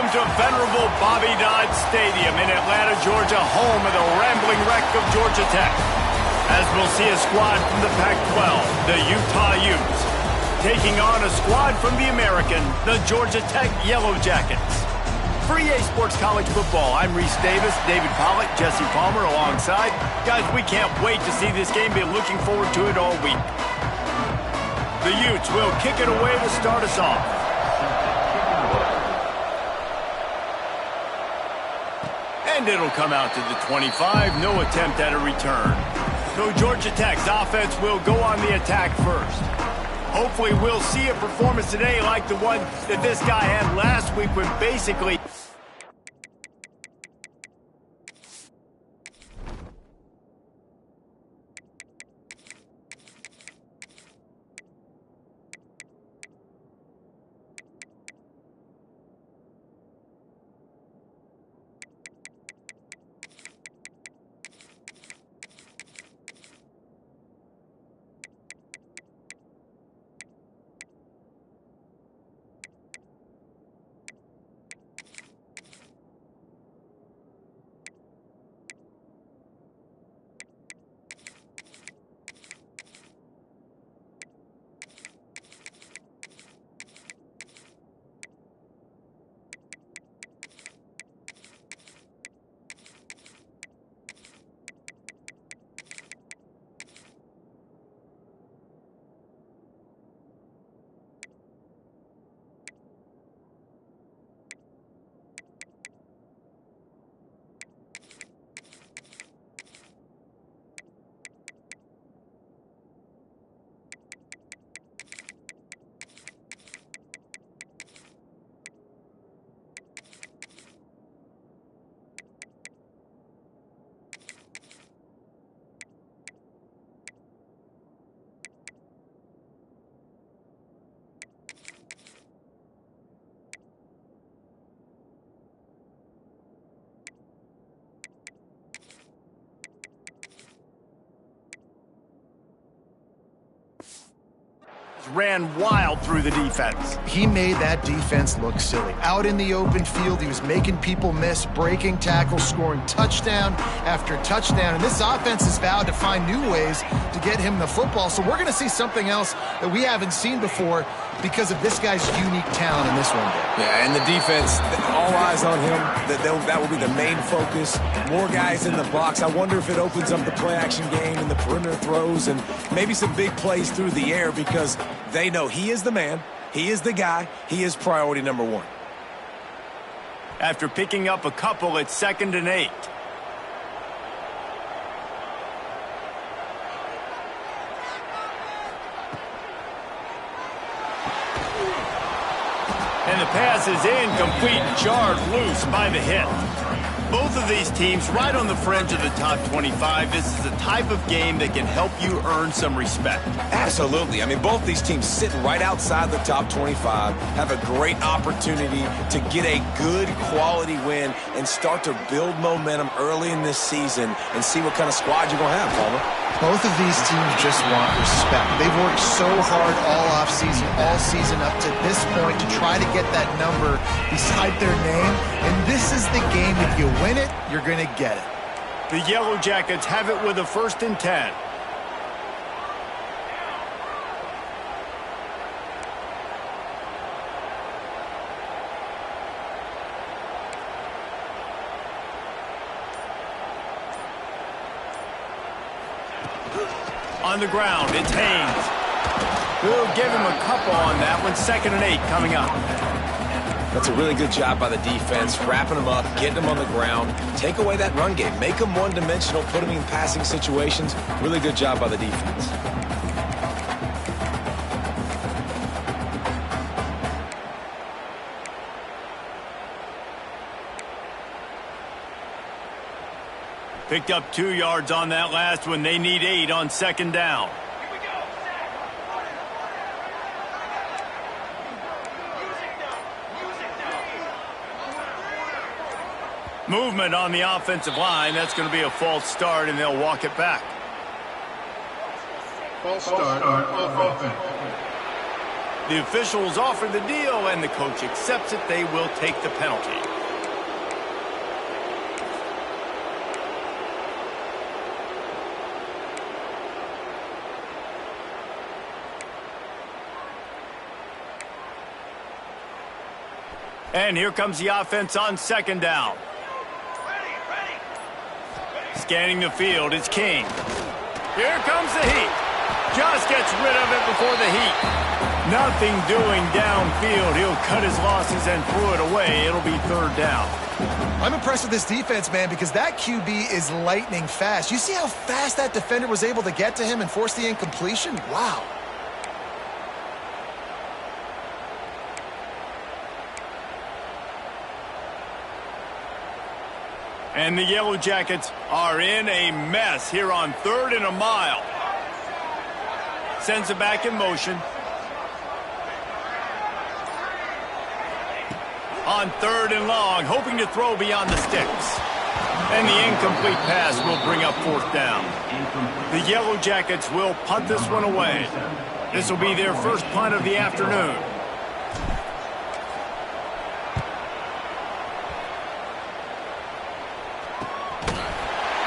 Welcome to venerable Bobby Dodd Stadium in Atlanta, Georgia, home of the rambling wreck of Georgia Tech. As we'll see a squad from the Pac-12, the Utah Utes, taking on a squad from the American, the Georgia Tech Yellow Jackets. For EA Sports College Football, I'm Reese Davis, David Pollack, Jesse Palmer alongside. Guys, we can't wait to see this game. Been looking forward to it all week. The Utes will kick it away to start us off. And it'll come out to the 25. No attempt at a return. So Georgia Tech's offense will go on the attack first. Hopefully we'll see a performance today like the one that this guy had last week when basically... ran wild through the defense. He made that defense look silly. Out in the open field, he was making people miss, breaking tackles, scoring touchdown after touchdown. And this offense has vowed to find new ways to get him the football. So we're going to see something else that we haven't seen before because of this guy's unique talent in this one. Yeah, and the defense, all eyes on him. That will be the main focus. More guys in the box. I wonder if it opens up the play-action game and the perimeter throws and maybe some big plays through the air because they know he is the man, he is the guy, he is priority number one. After picking up a couple, it's 2nd and 8. And the pass is incomplete, jarred loose by the hit. Both of these teams right on the fringe of the top 25. This is the type of game that can help you earn some respect. Absolutely. I mean, both these teams sitting right outside the top 25 have a great opportunity to get a good quality win and start to build momentum early in this season and see what kind of squad you're going to have, Palmer. Both of these teams just want respect. They've worked so hard all offseason, all season up to this point to try to get that number beside their name. And this is the game. If you win it, you're going to get it. The Yellow Jackets have it with a 1st and 10. On the ground, it's Haynes. We'll give him a couple on that one. 2nd and 8 coming up. That's a really good job by the defense, wrapping them up, getting them on the ground. Take away that run game. Make them one-dimensional, put them in passing situations. Really good job by the defense. Picked up 2 yards on that last one. They need 8 on 2nd down. Movement on the offensive line. That's going to be a false start, and they'll walk it back. False start on offense. The officials offer the deal, and the coach accepts it. They will take the penalty. And here comes the offense on second down. Scanning the field, it's King. Here comes the heat. Just gets rid of it before the heat. Nothing doing downfield. He'll cut his losses and throw it away. It'll be third down. I'm impressed with this defense, man, because that QB is lightning fast. You see how fast that defender was able to get to him and force the incompletion? Wow. And the Yellow Jackets are in a mess here on 3rd and a mile. Sends it back in motion. On 3rd and long, hoping to throw beyond the sticks. And the incomplete pass will bring up 4th down. The Yellow Jackets will punt this one away. This will be their first punt of the afternoon.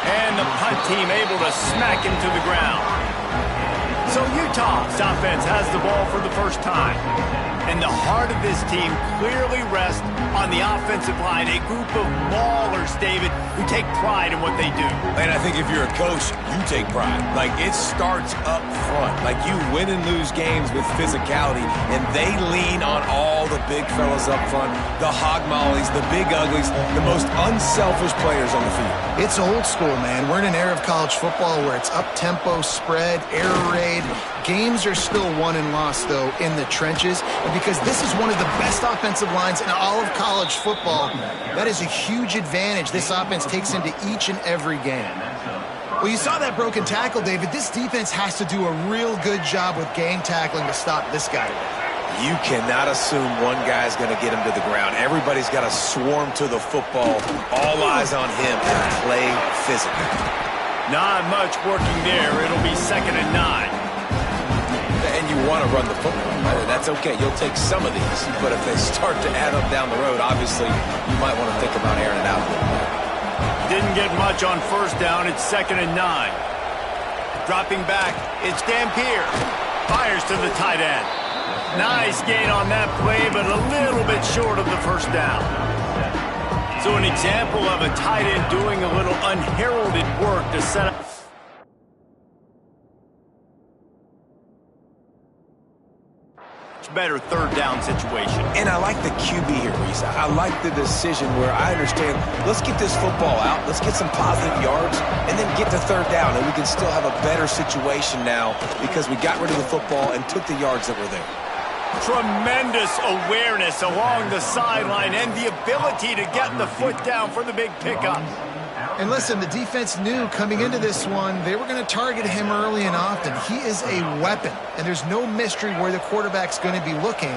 And the punt team able to smack him to the ground. So Utah's offense has the ball for the first time. And the heart of this team clearly rests on the offensive line. A group of maulers, David, who take pride in what they do. And I think if you're a coach, you take pride. Like, it starts up front. Like, you win and lose games with physicality, and they lean on all the big fellas up front, the hog mollies, the big uglies, the most unselfish players on the field. It's old school, man. We're in an era of college football where it's up-tempo, spread, air raid. Games are still won and lost, though, in the trenches. And because this is one of the best offensive lines in all of college football, that is a huge advantage this offense takes into each and every game. Well, you saw that broken tackle, David. This defense has to do a real good job with gang tackling to stop this guy today. You cannot assume one guy's going to get him to the ground. Everybody's got to swarm to the football. All eyes on him and play physical. Not much working there. It'll be 2nd and 9. And you want to run the football, right? That's okay. You'll take some of these. But if they start to add up down the road, obviously, you might want to think about airing it out a little bit. Didn't get much on 1st down. It's 2nd and 9. Dropping back, it's Dampier. Fires to the tight end. Nice gain on that play, but a little bit short of the 1st down. So an example of a tight end doing a little unheralded work to set up. Better 3rd down situation. And I like the QB here, Reese. I like the decision where I understand, let's get this football out, let's get some positive yards, and then get to 3rd down, and we can still have a better situation now because we got rid of the football and took the yards that were there. Tremendous awareness along the sideline and the ability to get the foot down for the big pickup. And listen, the defense knew coming into this one, they were going to target him early and often. He is a weapon, and there's no mystery where the quarterback's going to be looking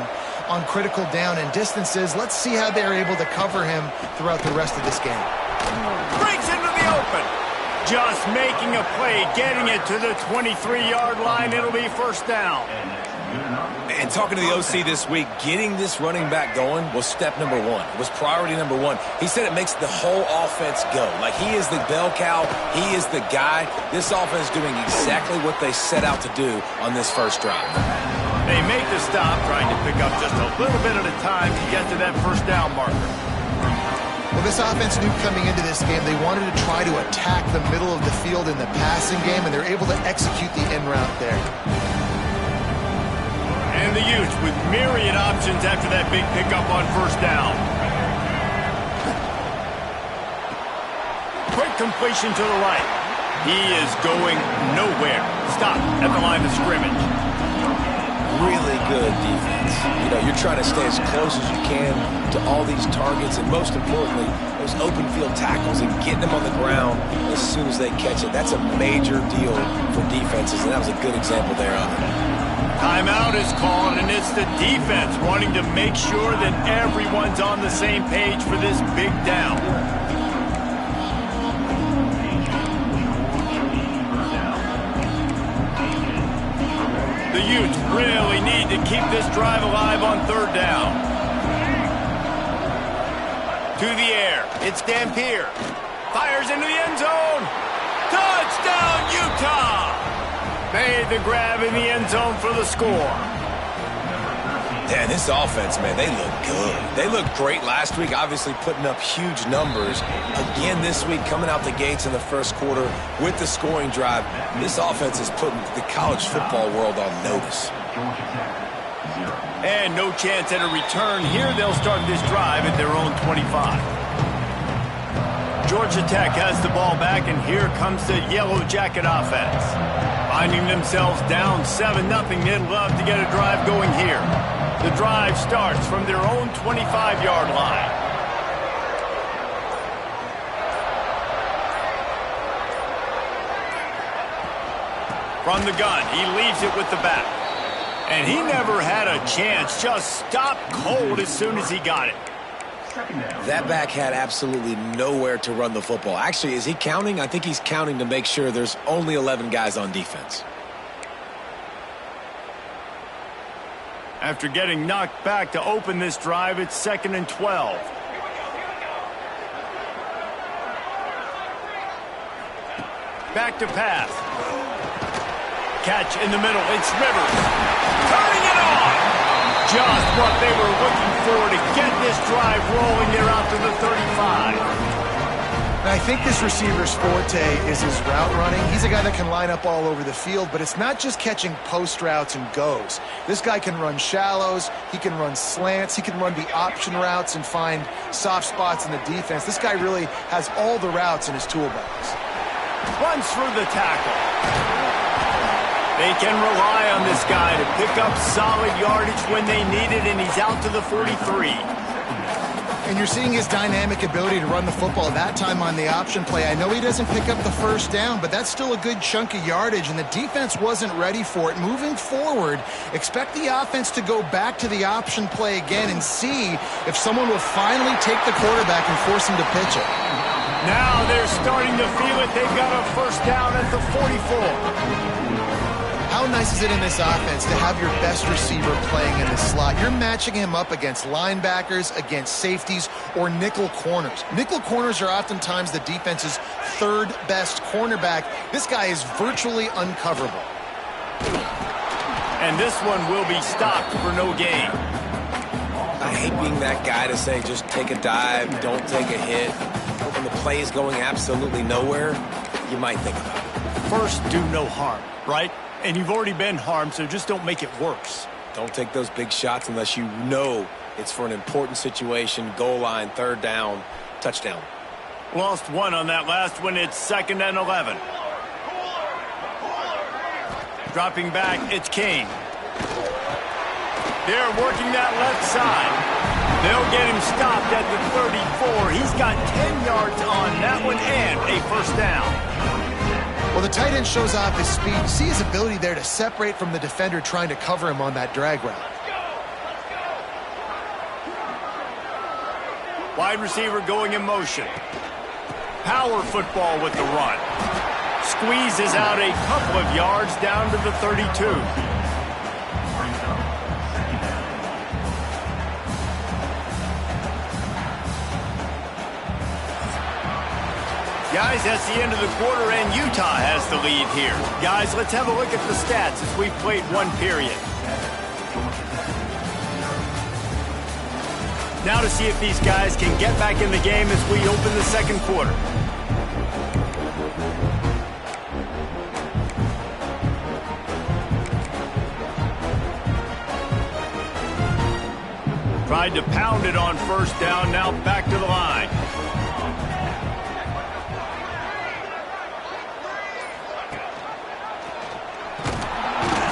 on critical down and distances. Let's see how they're able to cover him throughout the rest of this game. Breaks into the open. Just making a play, getting it to the 23-yard line. It'll be 1st down. And talking to the OC this week, getting this running back going was step number 1. It was priority number 1. He said it makes the whole offense go. Like, he is the bell cow. He is the guy. This offense is doing exactly what they set out to do on this first drive. They make the stop, trying to pick up just a little bit at a time to get to that 1st down marker. Well, this offense knew coming into this game they wanted to try to attack the middle of the field in the passing game, and they're able to execute the end route there. And the Utes with myriad options after that big pickup on 1st down. Quick completion to the right. He is going nowhere. Stop at the line of scrimmage. Really good defense. You know, you're trying to stay as close as you can to all these targets, and most importantly, those open field tackles and getting them on the ground as soon as they catch it. That's a major deal for defenses, and that was a good example there of it. Timeout is called, and it's the defense wanting to make sure that everyone's on the same page for this big down. The Utes really need to keep this drive alive on third down. To the air. It's Dampier. Fires into the end zone. Touchdown, Utah! Made the grab in the end zone for the score. Yeah, this offense, man, they look good. They looked great last week, obviously putting up huge numbers. Again this week, coming out the gates in the first quarter with the scoring drive. This offense is putting the college football world on notice. And no chance at a return here. They'll start this drive at their own 25. Georgia Tech has the ball back, and here comes the Yellow Jacket offense. Finding themselves down 7-0, they'd love to get a drive going here. The drive starts from their own 25-yard line. From the gun, he leaves it with the back. And he never had a chance, just stopped cold as soon as he got it. That back had absolutely nowhere to run the football. Actually, is he counting? I think he's counting to make sure there's only 11 guys on defense. After getting knocked back to open this drive, it's 2nd and 12. Back to pass. Catch in the middle. It's Rivers. Turning it on. Just what they were looking for to get this drive rolling there out to the 35. And I think this receiver's forte is his route running. He's a guy that can line up all over the field, but it's not just catching post routes and goes. This guy can run shallows, he can run slants, he can run the option routes and find soft spots in the defense. This guy really has all the routes in his toolbox. Runs through the tackle. They can rely on this guy to pick up solid yardage when they need it, and he's out to the 43. And you're seeing his dynamic ability to run the football that time on the option play. I know he doesn't pick up the first down, but that's still a good chunk of yardage, and the defense wasn't ready for it. Moving forward, expect the offense to go back to the option play again and see if someone will finally take the quarterback and force him to pitch it. Now they're starting to feel it. They've got a first down at the 44. How nice is it in this offense to have your best receiver playing in the slot? You're matching him up against linebackers, against safeties, or nickel corners. Nickel corners are oftentimes the defense's third best cornerback. This guy is virtually uncoverable. And this one will be stopped for no gain. I hate being that guy to say just take a dive, don't take a hit. But when the play is going absolutely nowhere, you might think about it. First, do no harm, right? And you've already been harmed, so just don't make it worse. Don't take those big shots unless you know it's for an important situation, goal line, third down, touchdown. Lost one on that last one. It's 2nd and 11. Dropping back, it's Kane. They're working that left side. They'll get him stopped at the 34. He's got 10 yards on that one and a first down. Well, the tight end shows off his speed. You see his ability there to separate from the defender trying to cover him on that drag route. Wide receiver going in motion. Power football with the run. Squeezes out a couple of yards down to the 32. Guys, that's the end of the quarter, and Utah has the lead here. Guys, let's have a look at the stats as we've played one period. Now to see if these guys can get back in the game as we open the second quarter. Tried to pound it on first down, now back to the line.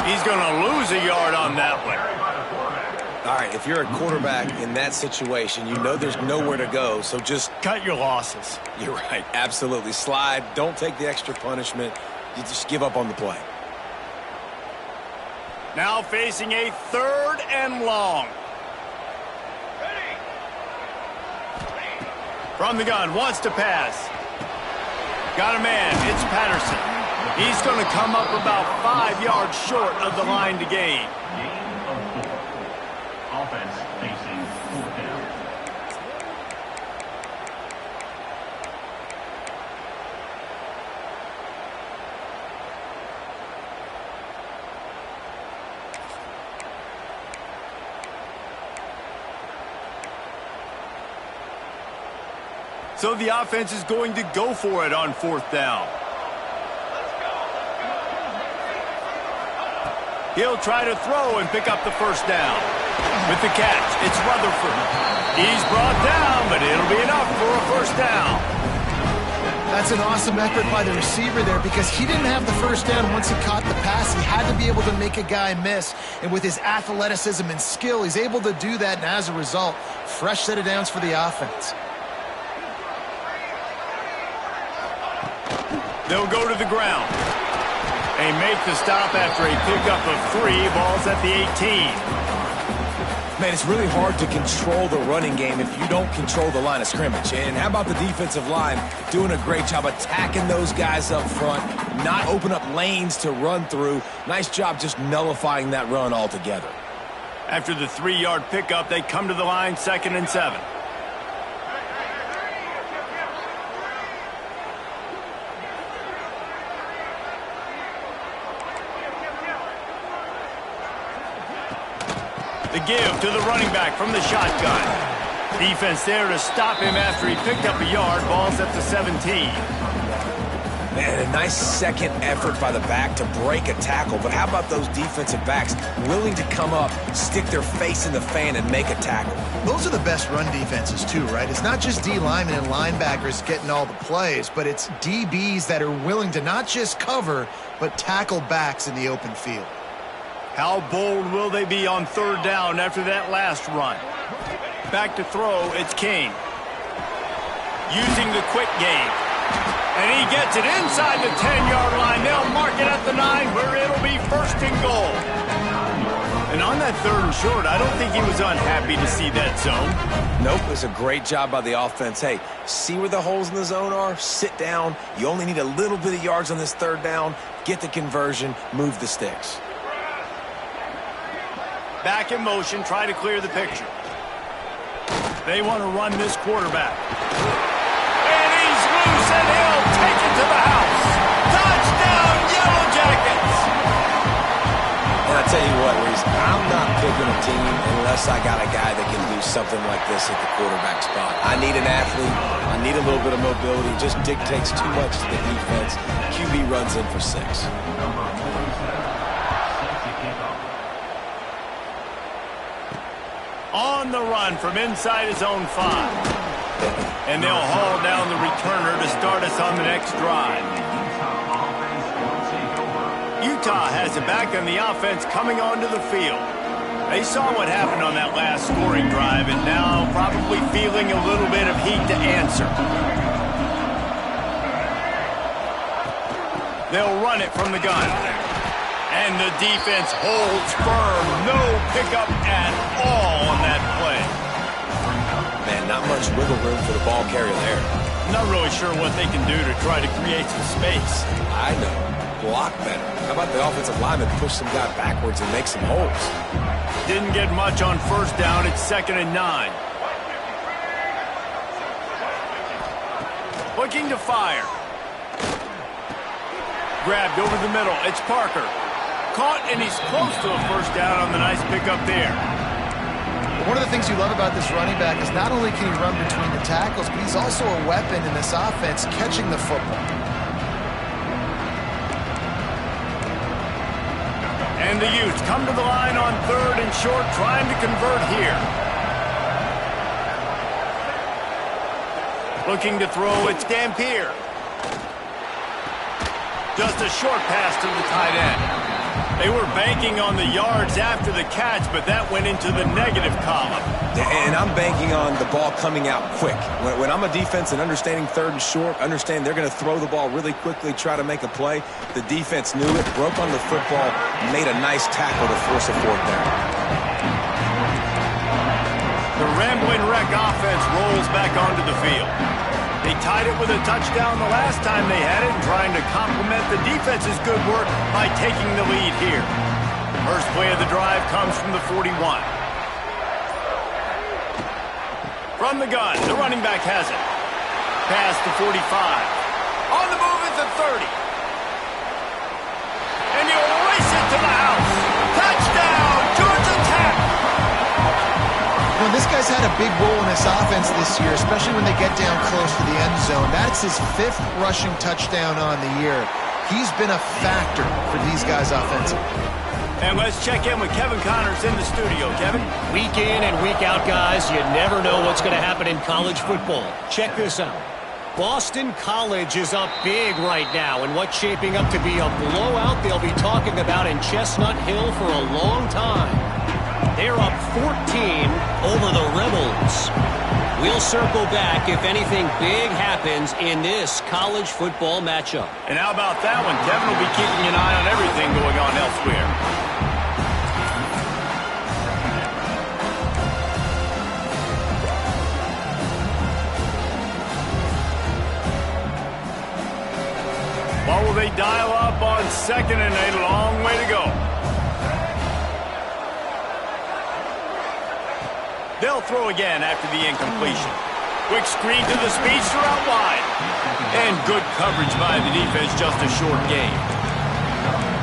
He's going to lose a yard on that one. All right, if you're a quarterback in that situation, you know there's nowhere to go, so just cut your losses. You're right, absolutely. Slide, don't take the extra punishment. You just give up on the play. Now facing a 3rd and long. From the gun, wants to pass. Got a man, it's Patterson. He's going to come up about 5 yards short of the line to gain. So the offense is going to go for it on 4th down. He'll try to throw and pick up the 1st down. With the catch, it's Rutherford. He's brought down, but it'll be enough for a 1st down. That's an awesome effort by the receiver there because he didn't have the 1st down once he caught the pass. He had to be able to make a guy miss. And with his athleticism and skill, he's able to do that. And as a result, fresh set of downs for the offense. They'll go to the ground. They make the stop after a pickup of 3. Ball's at the 18. Man, it's really hard to control the running game if you don't control the line of scrimmage. And how about the defensive line doing a great job attacking those guys up front, not open up lanes to run through. Nice job just nullifying that run altogether. After the 3-yard pickup, they come to the line 2nd and 7. The give to the running back from the shotgun. Defense there to stop him after he picked up a yard. Ball's at the 17. Man, a nice second effort by the back to break a tackle. But how about those defensive backs willing to come up, stick their face in the fan, and make a tackle? Those are the best run defenses too, right? It's not just D linemen and linebackers getting all the plays, but it's DBs that are willing to not just cover, but tackle backs in the open field. How bold will they be on 3rd down after that last run? Back to throw, it's King. Using the quick game. And he gets it inside the 10-yard line. They'll mark it at the 9 where it'll be 1st and goal. And on that 3rd and short, I don't think he was unhappy to see that zone. Nope, it was a great job by the offense. Hey, see where the holes in the zone are? Sit down. You only need a little bit of yards on this 3rd down. Get the conversion, move the sticks. Back in motion, try to clear the picture. They want to run this quarterback. And he's loose, and he'll take it to the house. Touchdown, Yellow Jackets! And I tell you what, Reese, I'm not picking a team unless I got a guy that can do something like this at the quarterback spot. I need an athlete. I need a little bit of mobility. It just dictates too much to the defense. QB runs in for 6. On the run from inside his own 5. And they'll haul down the returner to start us on the next drive. Utah has it back on the offense coming onto the field. They saw what happened on that last scoring drive and now probably feeling a little bit of heat to answer. They'll run it from the gun. And the defense holds firm. No pickup at all on that play. Man, not much wiggle room for the ball carrier there. Not really sure what they can do to try to create some space. I know. Block better. How about the offensive lineman push some guy backwards and make some holes? Didn't get much on 1st down. It's 2nd and 9. Looking to fire. Grabbed over the middle. It's Parker. Caught, and he's close to a 1st down on the nice pickup there. One of the things you love about this running back is not only can he run between the tackles, but he's also a weapon in this offense catching the football. And the Utes come to the line on 3rd and short, trying to convert here. Looking to throw, it's Dampier. Just a short pass to the tight end. They were banking on the yards after the catch, but that went into the negative column. And I'm banking on the ball coming out quick. When I'm a defense and understanding 3rd and short, understand they're going to throw the ball really quickly, try to make a play. The defense knew it, broke on the football, made a nice tackle to force a 4th down. The Rambling Wreck offense rolls back onto the field. They tied it with a touchdown the last time they had it, trying to complement the defense's good work by taking the lead here. First play of the drive comes from the 41. From the gun, the running back has it. Pass to 45. On the move at the 30. And he'll race it to the house. Touchdown, Georgia Tech! Well, this guy's had a big role in this offense this year, especially when they get down close to the end zone. That's his 5th rushing touchdown on the year. He's been a factor for these guys offensively. And let's check in with Kevin Connors in the studio. Kevin? Week in and week out, guys, you never know what's going to happen in college football. Check this out. Boston College is up big right now, and what's shaping up to be a blowout they'll be talking about in Chestnut Hill for a long time. They're up 14 over the Rebels. We'll circle back if anything big happens in this college football matchup. And how about that one? Kevin will be keeping an eye on everything going on elsewhere. What will they dial up on 2nd and a long way to go? They'll throw again after the incompletion. Quick screen to the speedster out wide. And good coverage by the defense, just a short gain.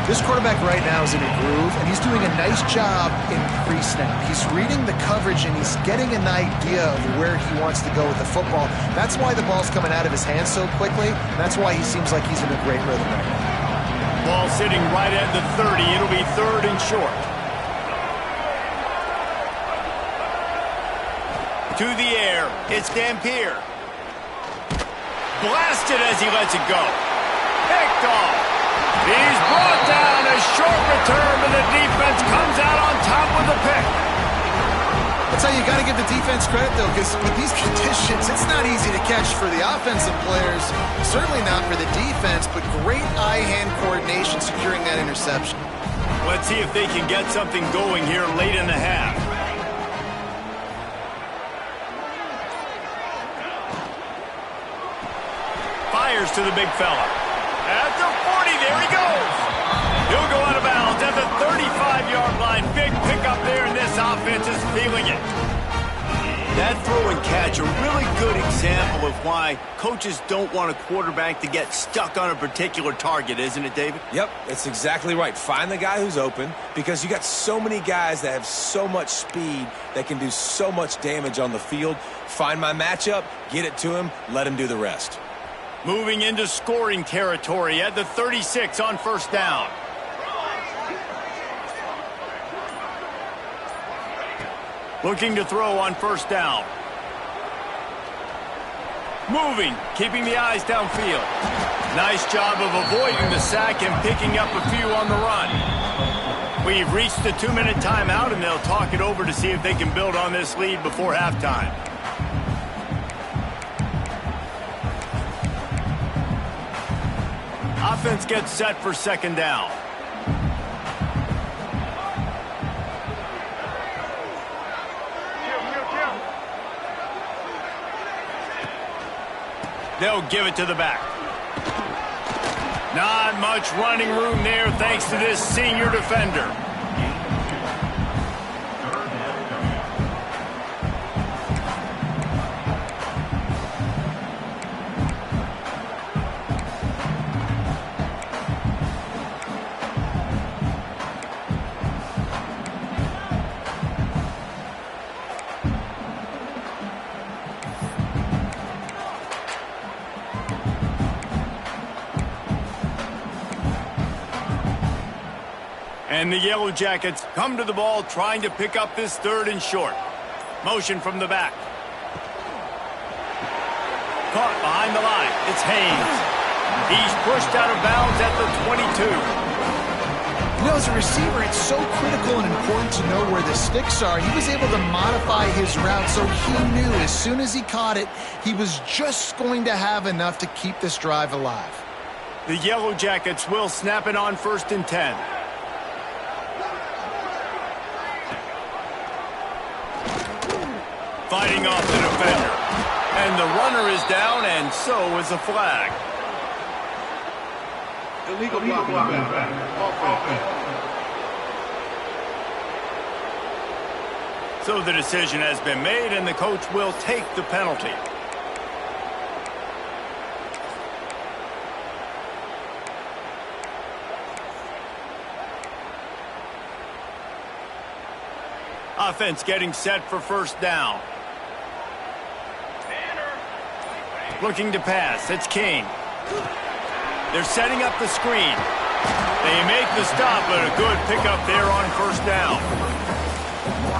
This quarterback right now is in a groove, and he's doing a nice job in pre-snap. He's reading the coverage, and he's getting an idea of where he wants to go with the football. That's why the ball's coming out of his hands so quickly. That's why he seems like he's in a great rhythm right now. Ball sitting right at the 30. It'll be 3rd and short. To the air, it's Dampier. Blasted as he lets it go. Picked off. He's brought down. A short return, and the defense comes out on top with the pick. That's how you got to give the defense credit, though, because with these conditions, it's not easy to catch for the offensive players. Certainly not for the defense, but great eye-hand coordination securing that interception. Let's see if they can get something going here late in the half. Fires to the big fella. At the 40, there he goes. He'll go out of bounds at the 35-yard line. Big pickup there, and this offense is feeling it. That throw and catch, a really good example of why coaches don't want a quarterback to get stuck on a particular target, isn't it, David? Yep, that's exactly right. Find the guy who's open, because you got so many guys that have so much speed that can do so much damage on the field. Find my matchup, get it to him, let him do the rest. Moving into scoring territory at the 36 on 1st down. Looking to throw on 1st down. Moving, keeping the eyes downfield. Nice job of avoiding the sack and picking up a few on the run. We've reached the 2-minute timeout, and they'll talk it over to see if they can build on this lead before halftime. Offense gets set for 2nd down. They'll give it to the back. Not much running room there thanks to this senior defender. And the Yellow Jackets come to the ball trying to pick up this 3rd and short. Motion from the back. Caught behind the line. It's Haynes. He's pushed out of bounds at the 22. You know, as a receiver, it's so critical and important to know where the sticks are. He was able to modify his route, so he knew as soon as he caught it, he was just going to have enough to keep this drive alive. The Yellow Jackets will snap it on 1st and 10. Fighting off the defender. And the runner is down, and so is a flag. Illegal blocking. So the decision has been made, and the coach will take the penalty. Offense getting set for first down. Looking to pass. It's King. They're setting up the screen. They make the stop, but a good pickup there on first down.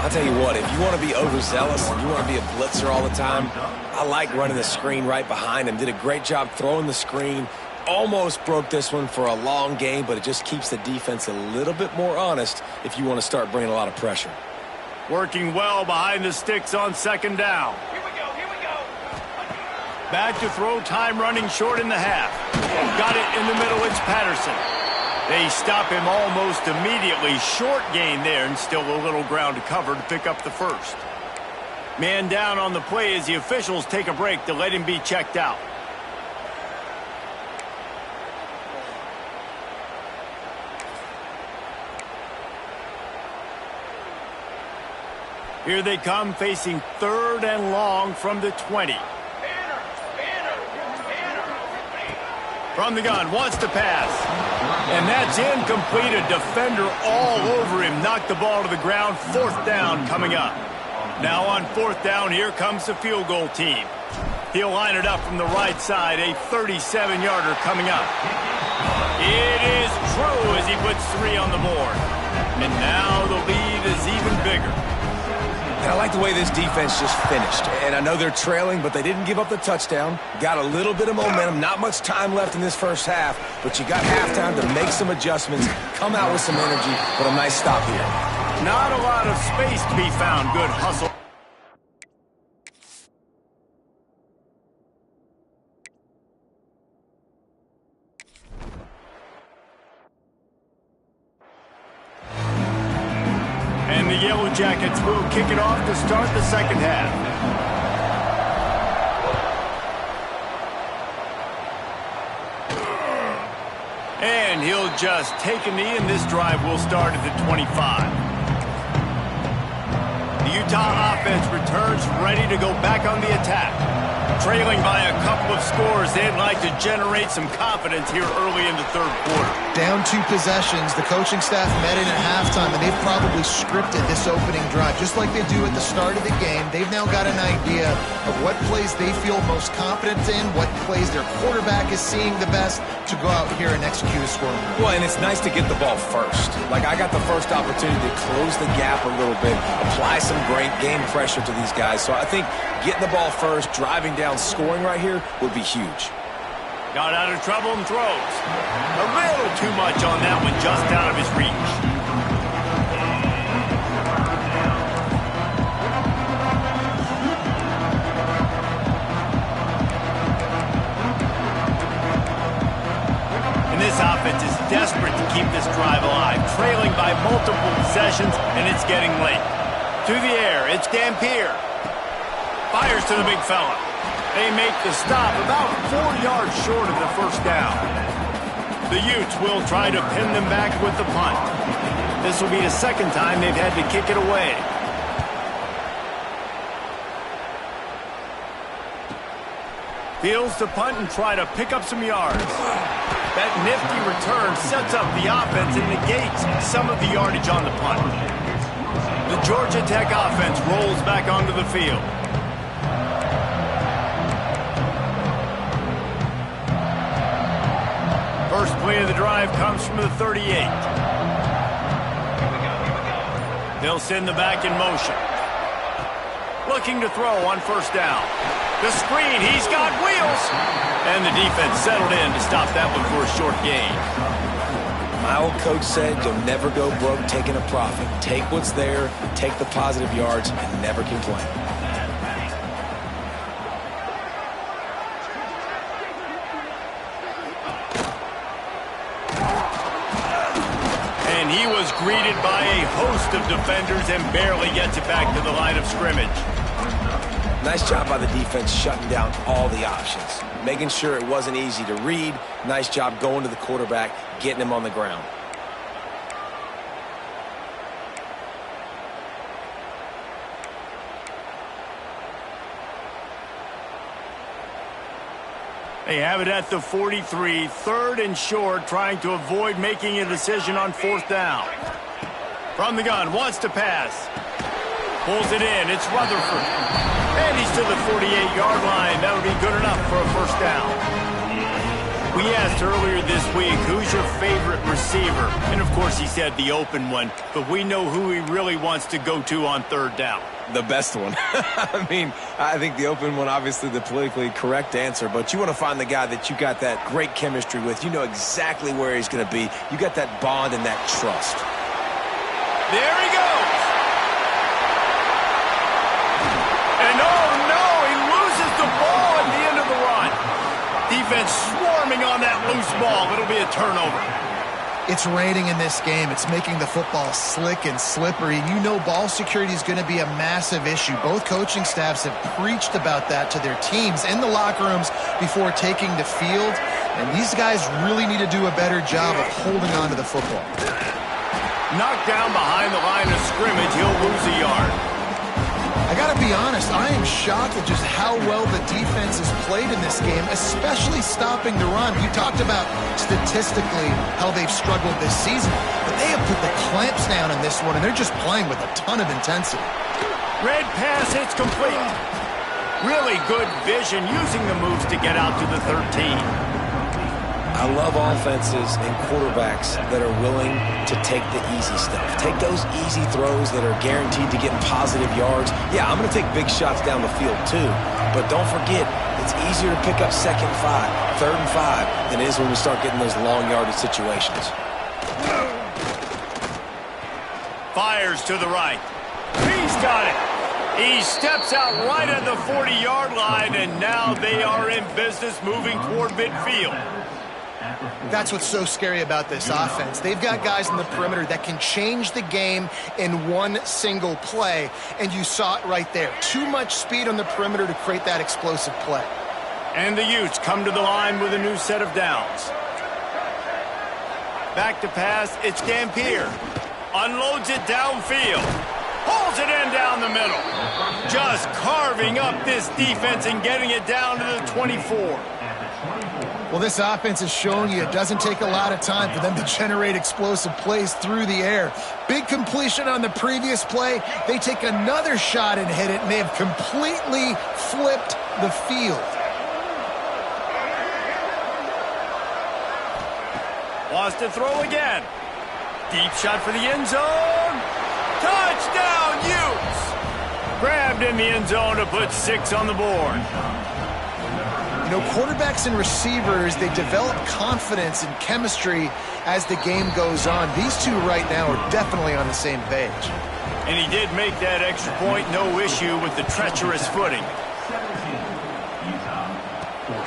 I'll tell you what, if you want to be overzealous and you want to be a blitzer all the time, I like running the screen right behind him. Did a great job throwing the screen. Almost broke this one for a long game, but it just keeps the defense a little bit more honest if you want to start bringing a lot of pressure. Working well behind the sticks on second down. Here we go. Back to throw, time running short in the half. Got it in the middle, it's Patterson. They stop him almost immediately. Short gain there, and still a little ground to cover to pick up the first. Man down on the play as the officials take a break to let him be checked out. Here they come, facing third and long from the 20. From the gun, wants to pass. And that's incomplete. A defender all over him. Knocked the ball to the ground. Fourth down coming up. Now on fourth down, here comes the field goal team. He'll line it up from the right side. A 37-yarder coming up. It is true as he puts 3 on the board. And now the lead is even bigger. And I like the way this defense just finished. And I know they're trailing, but they didn't give up the touchdown. Got a little bit of momentum. Not much time left in this first half, but you got halftime to make some adjustments, come out with some energy, but a nice stop here. Not a lot of space to be found. Good hustle. And the Yellow Jackets will kick it off to start the second half. And he'll just take a knee, and this drive will start at the 25. The Utah offense returns ready to go back on the attack. Trailing by a couple of scores, they'd like to generate some confidence here early in the third quarter. Down 2 possessions, the coaching staff met in at halftime, and they've probably scripted this opening drive. Just like they do at the start of the game, they've now got an idea of what plays they feel most confident in, what plays their quarterback is seeing the best to go out here and execute a scoring. Well, and it's nice to get the ball first. Like, I got the first opportunity to close the gap a little bit, apply some great game pressure to these guys. So I think getting the ball first, driving down, scoring right here would be huge. Got out of trouble and throws. A little too much on that one, just out of his reach. And this offense is desperate to keep this drive alive, trailing by multiple possessions, and it's getting late. To the air, it's Dampier. Fires to the big fella. They make the stop about 4 yards short of the first down. The Utes will try to pin them back with the punt. This will be the second time they've had to kick it away. Fields to punt and try to pick up some yards. That nifty return sets up the offense and negates some of the yardage on the punt. The Georgia Tech offense rolls back onto the field. First play of the drive comes from the 38. They'll send the back in motion. Looking to throw on first down. The screen, he's got wheels. And the defense settled in to stop that one for a short gain. My old coach said you'll never go broke taking a profit. Take what's there, take the positive yards, and never complain. And he was greeted by a host of defenders and barely gets it back to the line of scrimmage. Nice job by the defense shutting down all the options, making sure it wasn't easy to read. Nice job going to the quarterback, getting him on the ground. They have it at the 43, third and short, trying to avoid making a decision on fourth down. From the gun, wants to pass. Pulls it in. It's Rutherford. And he's to the 48-yard line. That would be good enough for a first down. We asked earlier this week, who's your favorite receiver? And, of course, he said the open one. But we know who he really wants to go to on third down. The best one. I mean, I think the open one, obviously the politically correct answer, but you want to find the guy that you got that great chemistry with. You know exactly where he's going to be. You got that bond and that trust. There he goes. And oh no, he loses the ball at the end of the run. Defense swarming on that loose ball. It'll be a turnover. It's raining in this game. It's making the football slick and slippery. You know ball security is going to be a massive issue. Both coaching staffs have preached about that to their teams in the locker rooms before taking the field. And these guys really need to do a better job of holding on to the football. Knocked down behind the line of scrimmage. He'll lose a yard. I got to be honest, I am shocked at just how well the defense has played in this game, especially stopping the run. You talked about statistically how they've struggled this season, but they have put the clamps down in this one, and they're just playing with a ton of intensity. Red pass, it's complete. Really good vision, using the moves to get out to the 13. I love offenses and quarterbacks that are willing to take the easy stuff. Take those easy throws that are guaranteed to get positive yards. Yeah, I'm going to take big shots down the field too, but don't forget, it's easier to pick up 2nd and 5, 3rd and 5 than it is when we start getting those long yardage situations. Fires to the right. He's got it. He steps out right at the 40-yard line, and now they are in business moving toward midfield. That's what's so scary about this offense. They've got guys in the perimeter that can change the game in one single play, and you saw it right there. Too much speed on the perimeter to create that explosive play. And the Utes come to the line with a new set of downs. Back to pass, it's Dampier. Unloads it downfield. Pulls it in down the middle. Just carving up this defense and getting it down to the 24. Well, this offense is showing you it doesn't take a lot of time for them to generate explosive plays through the air. Big completion on the previous play. They take another shot and hit it, and they have completely flipped the field. Wants to throw again. Deep shot for the end zone. Touchdown, Utes! Grabbed in the end zone to put 6 on the board. You know, quarterbacks and receivers, they develop confidence and chemistry as the game goes on. These two right now are definitely on the same page. And he did make that extra point, no issue with the treacherous footing.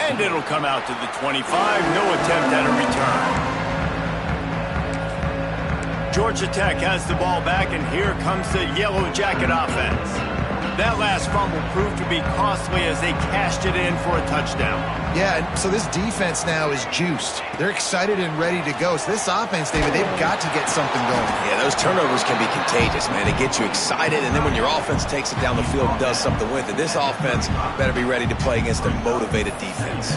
And it'll come out to the 25, no attempt at a return. Georgia Tech has the ball back, and here comes the Yellow Jacket offense. That last fumble proved to be costly as they cashed it in for a touchdown. Yeah, so this defense now is juiced. They're excited and ready to go. So this offense, David, they've got to get something going. Yeah, those turnovers can be contagious, man. They get you excited, and then when your offense takes it down the field and does something with it, this offense better be ready to play against a motivated defense.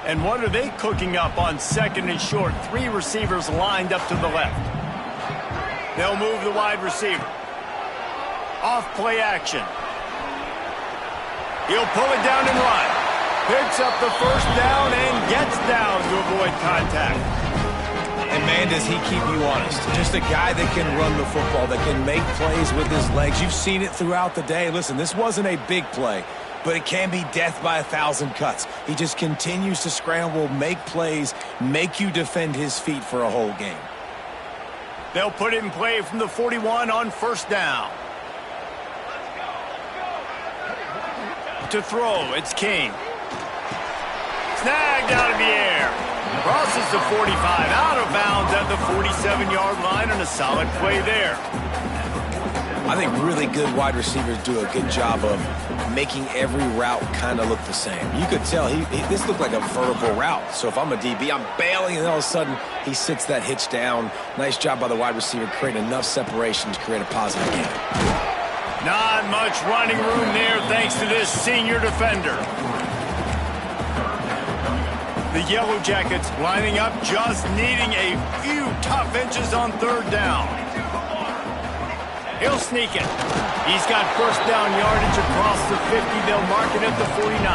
And what are they cooking up on 2nd and short? 3 receivers lined up to the left. They'll move the wide receiver. Off play action. He'll pull it down and run. Picks up the first down and gets down to avoid contact. And man, does he keep you honest. Just a guy that can run the football, that can make plays with his legs. You've seen it throughout the day. Listen, this wasn't a big play, but it can be death by 1,000 cuts. He just continues to scramble, make plays, make you defend his feet for a whole game. They'll put it in play from the 41 on first down. To throw, it's King. Snagged out of the air. Crosses the 45, out of bounds at the 47-yard line, and a solid play there. I think really good wide receivers do a good job of making every route kind of look the same. You could tell this looked like a vertical route. So if I'm a DB, I'm bailing, and all of a sudden he sits that hitch down. Nice job by the wide receiver, creating enough separation to create a positive game. Not much running room there thanks to this senior defender. The Yellow Jackets lining up, just needing a few tough inches on third down. He'll sneak it. He's got first down yardage across the 50. They'll mark it at the 49.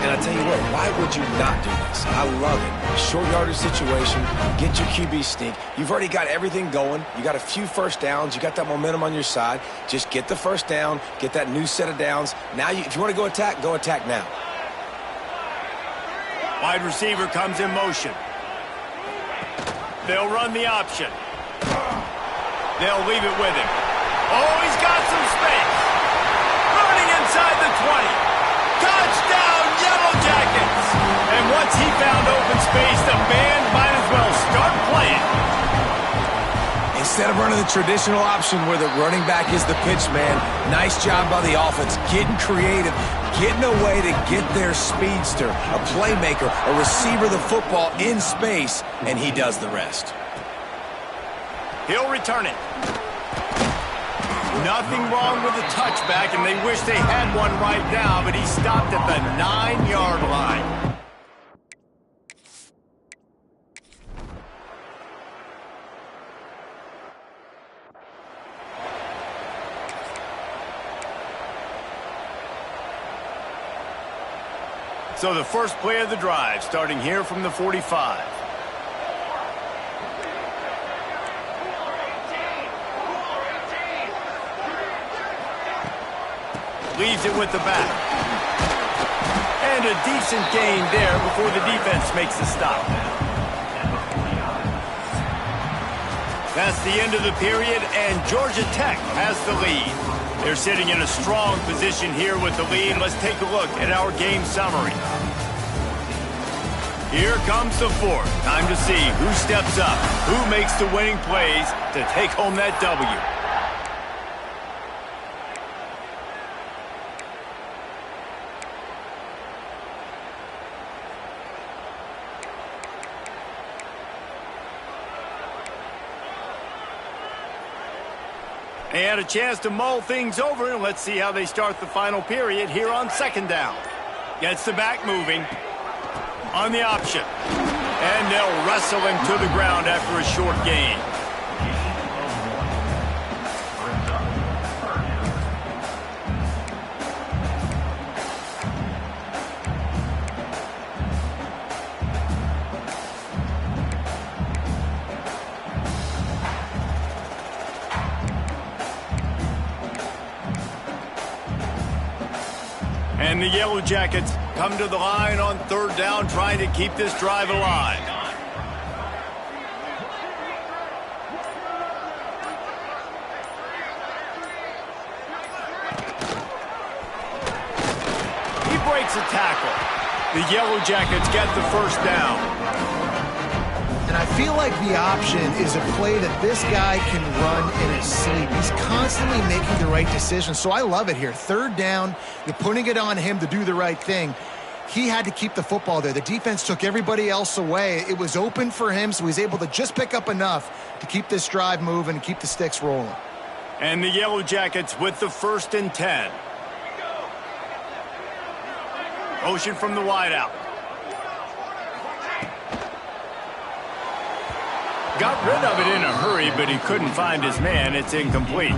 And I tell you what, why would you not do this? I love it. Short yardage situation, get your QB sneak. You've already got everything going. You got a few first downs. You got that momentum on your side. Just get the first down, get that new set of downs. Now, if you want to go attack now. Wide receiver comes in motion. They'll run the option. They'll leave it with him. Oh, he's got some space. Running inside the 20. Touchdown, Yellow Jackets. And once he found open space, the band might as well start playing. Instead of running the traditional option where the running back is the pitch man, nice job by the offense, getting creative, getting a way to get their speedster, a playmaker, a receiver the football in space, and he does the rest. He'll return it. Nothing wrong with the touchback, and they wish they had one right now, but he stopped at the 9-yard line. So the first play of the drive, starting here from the 45. Leaves it with the back. And a decent gain there before the defense makes a stop. That's the end of the period, and Georgia Tech has the lead. They're sitting in a strong position here with the lead. Let's take a look at our game summary. Here comes the fourth. Time to see who steps up, who makes the winning plays to take home that W. And a chance to mull things over, and let's see how they start the final period here on second down. Gets the back moving on the option. And they'll wrestle him to the ground after a short gain. And the Yellow Jackets come to the line on third down, trying to keep this drive alive. He breaks a tackle. The Yellow Jackets get the first down. And I feel like the option is a play that this guy can run in his sleep. He's constantly making the right decision, so I love it here. Third down, you're putting it on him to do the right thing. He had to keep the football there. The defense took everybody else away. It was open for him, so he's able to just pick up enough to keep this drive moving and keep the sticks rolling. And the Yellow Jackets with the 1st and 10. Motion from the wideout. Got rid of it in a hurry, but he couldn't find his man. It's incomplete.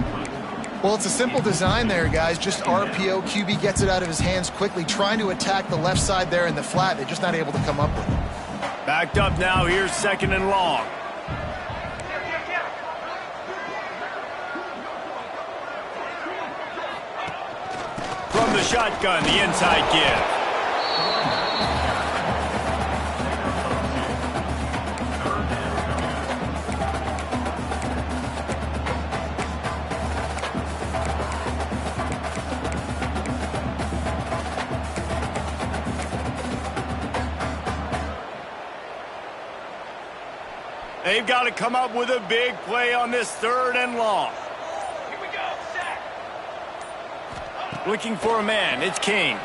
Well, it's a simple design there, guys. Just RPO. QB gets it out of his hands quickly, trying to attack the left side there in the flat. They're just not able to come up with it. Backed up now. Here's 2nd and long. From the shotgun, the inside give. They've got to come up with a big play on this 3rd and long. Here we go, set. Looking for a man, it's King.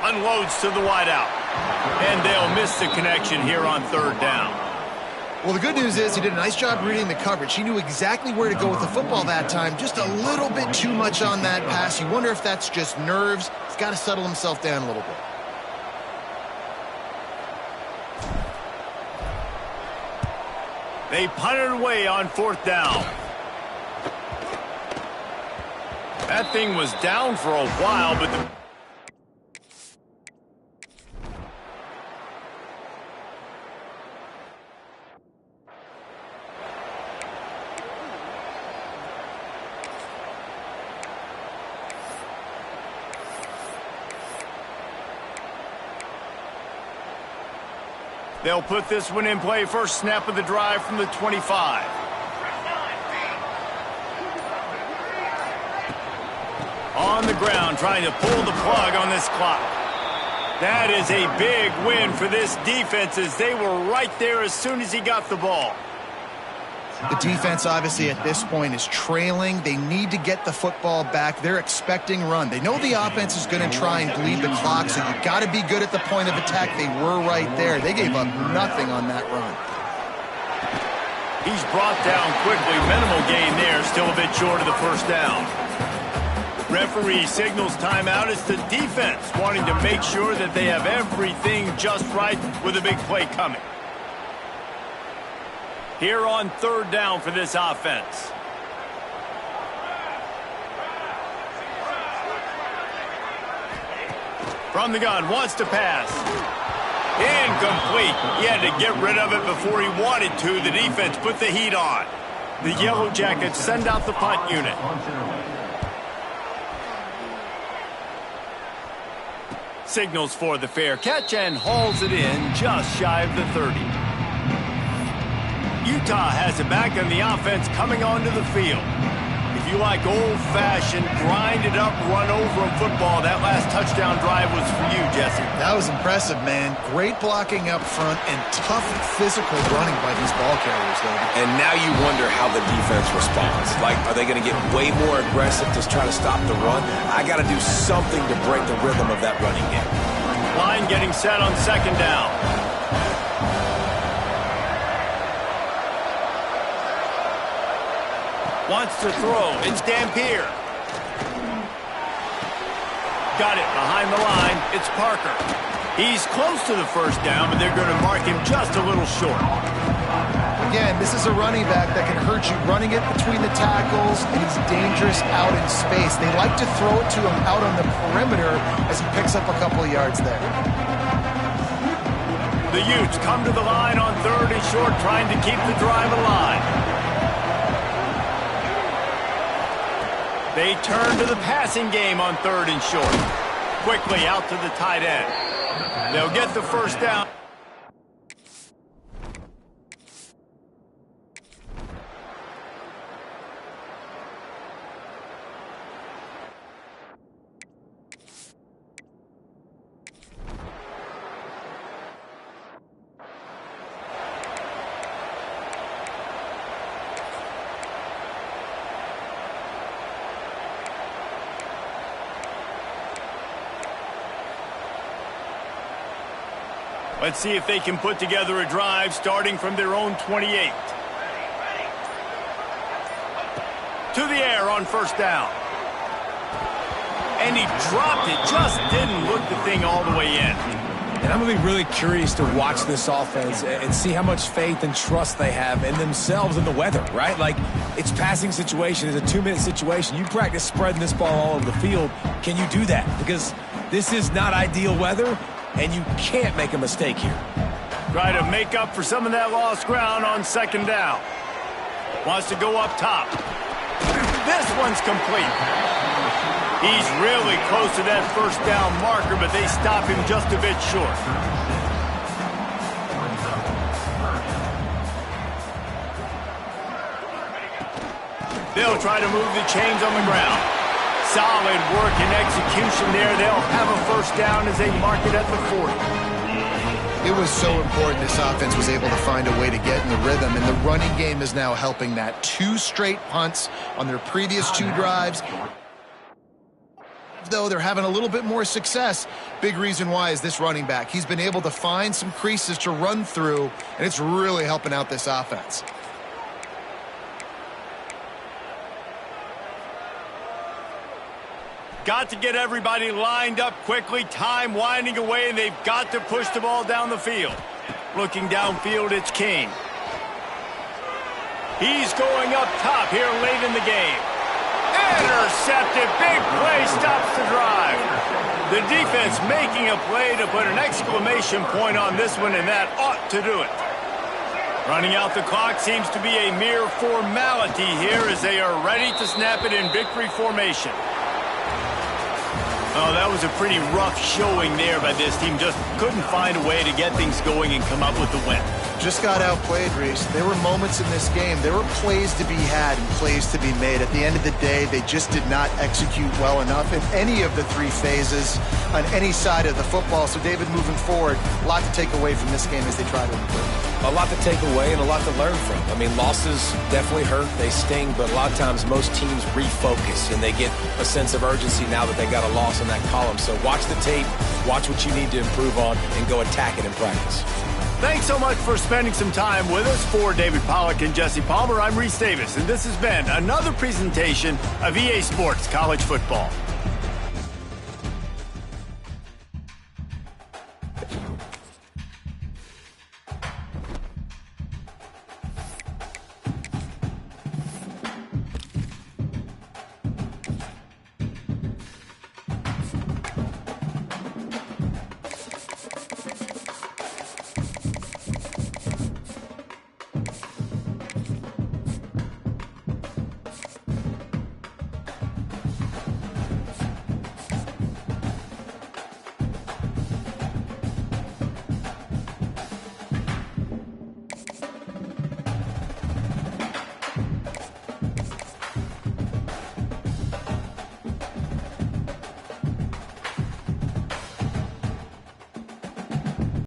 Unloads to the wideout. And they'll miss the connection here on 3rd down. Well, the good news is he did a nice job reading the coverage. He knew exactly where to go with the football that time. Just a little bit too much on that pass. You wonder if that's just nerves. He's got to settle himself down a little bit. They punted away on 4th down. That thing was down for a while, but they'll put this one in play. First snap of the drive from the 25. On the ground, trying to pull the plug on this clock. That is a big win for this defense, as they were right there as soon as he got the ball. The defense, obviously, at this point is trailing. They need to get the football back. They're expecting run. They know the offense is going to try and bleed the clock, so you've got to be good at the point of attack. They were right there. They gave up nothing on that run. He's brought down quickly. Minimal gain there, still a bit short of the first down. Referee signals timeout. It's the defense wanting to make sure that they have everything just right with a big play coming. Here on 3rd down for this offense. From the gun, wants to pass. Incomplete. He had to get rid of it before he wanted to. The defense put the heat on. The Yellow Jackets send out the punt unit. Signals for the fair catch and hauls it in just shy of the 30. Utah has it back on the offense coming onto the field. If you like old-fashioned, grind-it-up, run-over football, that last touchdown drive was for you, Jesse. That was impressive, man. Great blocking up front and tough physical running by these ball carriers, David. And now you wonder how the defense responds. Like, are they going to get way more aggressive to try to stop the run? I got to do something to break the rhythm of that running game. Line getting set on 2nd down. Wants to throw. It's Dampier. Got it behind the line. It's Parker. He's close to the first down, but they're going to mark him just a little short. Again, this is a running back that can hurt you running it between the tackles, and he's dangerous out in space. They like to throw it to him out on the perimeter as he picks up a couple of yards there. The Utes come to the line on 3rd and short, trying to keep the drive alive. They turn to the passing game on 3rd and short. Quickly out to the tight end. They'll get the first down. Let's see if they can put together a drive starting from their own 28. To the air on 1st down. And he dropped it. Just didn't look the thing all the way in. And I'm going to be really curious to watch this offense and see how much faith and trust they have in themselves and the weather, right? Like, it's passing situation. It's a 2-minute situation. You practice spreading this ball all over the field. Can you do that? Because this is not ideal weather, and you can't make a mistake here. Try to make up for some of that lost ground on 2nd down. Wants to go up top. This one's complete. He's really close to that first down marker, but they stop him just a bit short. They'll try to move the chains on the ground. Solid work and execution there. They'll have a first down as they mark it at the 40. It was so important this offense was able to find a way to get in the rhythm, and the running game is now helping that. 2 straight punts on their previous 2 drives. Though they're having a little bit more success, big reason why is this running back. He's been able to find some creases to run through, and it's really helping out this offense. Got to get everybody lined up quickly. Time winding away, and they've got to push the ball down the field. Looking downfield, it's King. He's going up top here late in the game. Intercepted. Big play stops the drive. The defense making a play to put an exclamation point on this one, and that ought to do it. Running out the clock seems to be a mere formality here as they are ready to snap it in victory formation. Oh, that was a pretty rough showing there by this team. Just couldn't find a way to get things going and come up with the win. Just got outplayed, Reese. There were moments in this game. There were plays to be had and plays to be made. At the end of the day, they just did not execute well enough in any of the three phases on any side of the football. So, David, moving forward, a lot to take away from this game as they try to improve. A lot to take away and a lot to learn from. I mean, losses definitely hurt. They sting, but a lot of times most teams refocus and they get a sense of urgency now that they got a loss in that column. So watch the tape, watch what you need to improve on, and go attack it in practice. Thanks so much for spending some time with us. For David Pollack and Jesse Palmer, I'm Reese Davis, and this has been another presentation of EA Sports College Football.